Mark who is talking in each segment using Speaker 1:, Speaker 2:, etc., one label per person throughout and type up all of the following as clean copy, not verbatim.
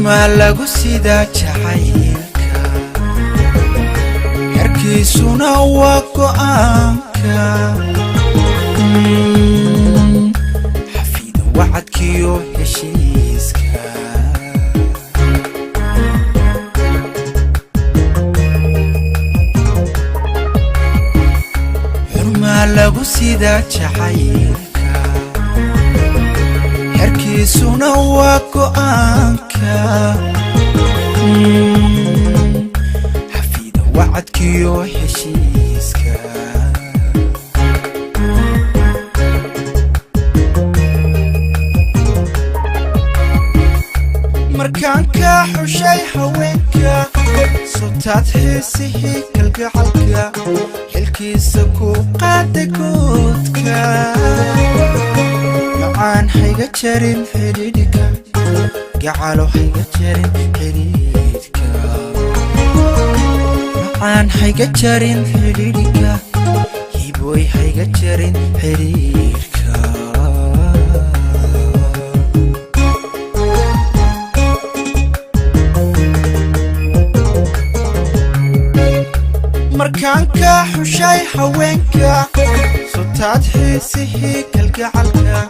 Speaker 1: ما lagu sida jacaylka harkiisuna waa go'aanka xafiid wacadkiyo heshiiska ma lagu sida jacaylka harkiisuna waa go'aanka حفيد وعدكيو هشيسكا مركانكا حشاي حوينكا صوتات حسيه كالقعلكا حلكيسكو قادكوتكا معان حيقا جارين حريدكا قعالو حيقا جارين حريدكا معان حيقا جارين حريدكا هيبوي حيقا جارين حريدكا مركانكا حشاي حوينكا صوتات حسيه كالقعلكا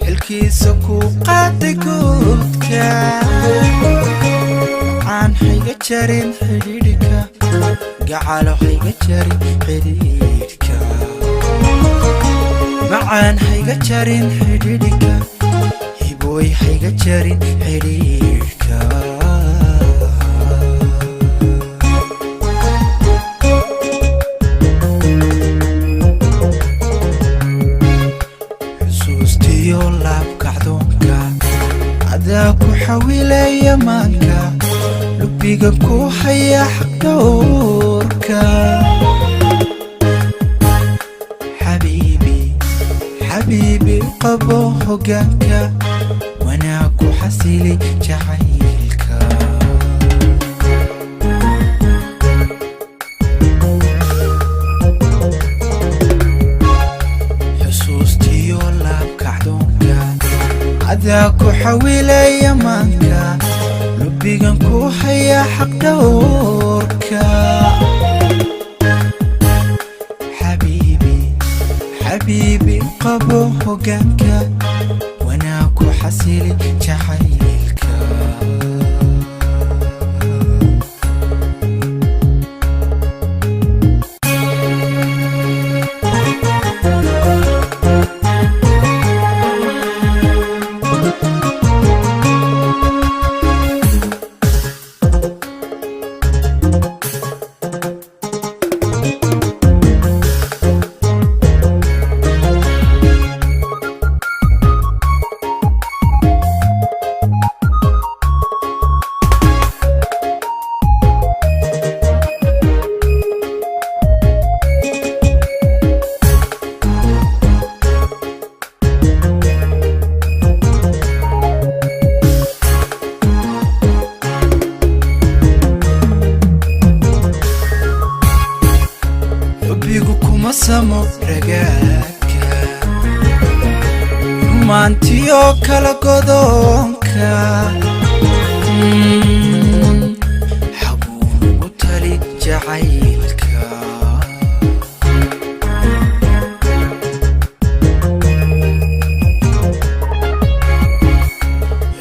Speaker 1: حلكيسكو قادكوتكا عن حيقا جارين حريركا قعالو حيقا جارين حريركا معان حيقا جارين حريركا هيبوي حيقا جارين حريركا عذاكو حويلة يمانكا لبيقكو حيا حقوركا حبيبي حبيبي قبو هقانكا وناكو حسيلي جعيلكا حسوستي يولاب كعدونكا عذاكو حويلة يمانكا لبيقنكو حيا حق دوركا حبيبي حبيبي قبو هقانكا وناكو حسيلي جحيلكا سمو رجاكا مانتيو كلا قدونكا حبون قتلي جعيلكا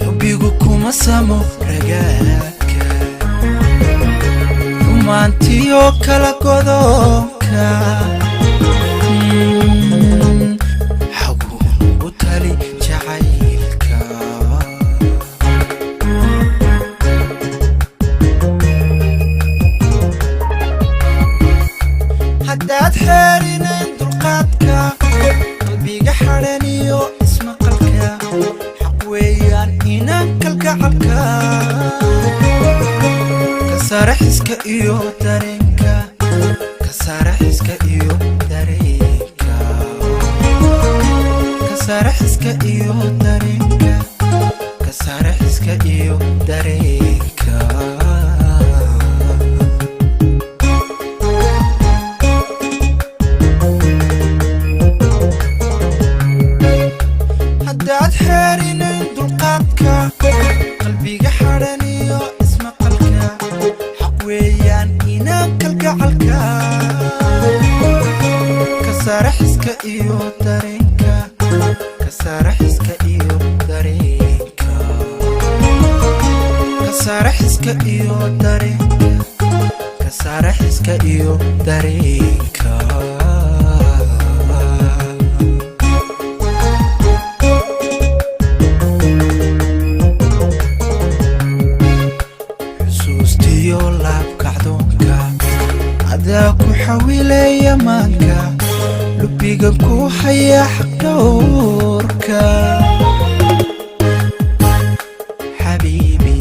Speaker 1: حبيقكم سمو رجاكا مانتيو كلا قدونكا kalgacalka kasaare xiska iyo dareenka kasaare xiska iyo dareenka kasaare xiska iyo dareenka kasaare xiska iyo dareenka haddaad xeerinayn dulqaadka qalbiga xadhan iyo ismaqalka xaq weeyaan inaan kalgacalka kasaare xiska iyo dareenka kasaare xiska iyo dareenka kasaare xiska iyo dareenka kasaare xiska iyo dareenka xusuustiyo laabkacdoonka adaa ku xawilaya maanka lubigan ku haya xaqdhowrka xabiibi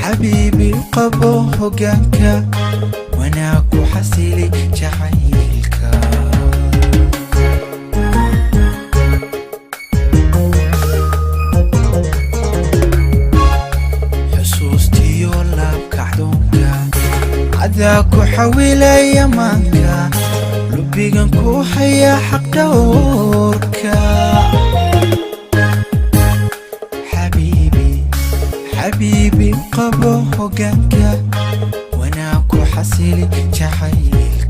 Speaker 1: xabiibi qabo hoggaanka wanaag ku xasili jacaylka xusuustiyo laabkacdoonka adaa ku xawilaya maanka lubigan ku haya xaqdhowrka xabiibi xabiibi qabo hoggaanka wanaag ku xasili jacaylka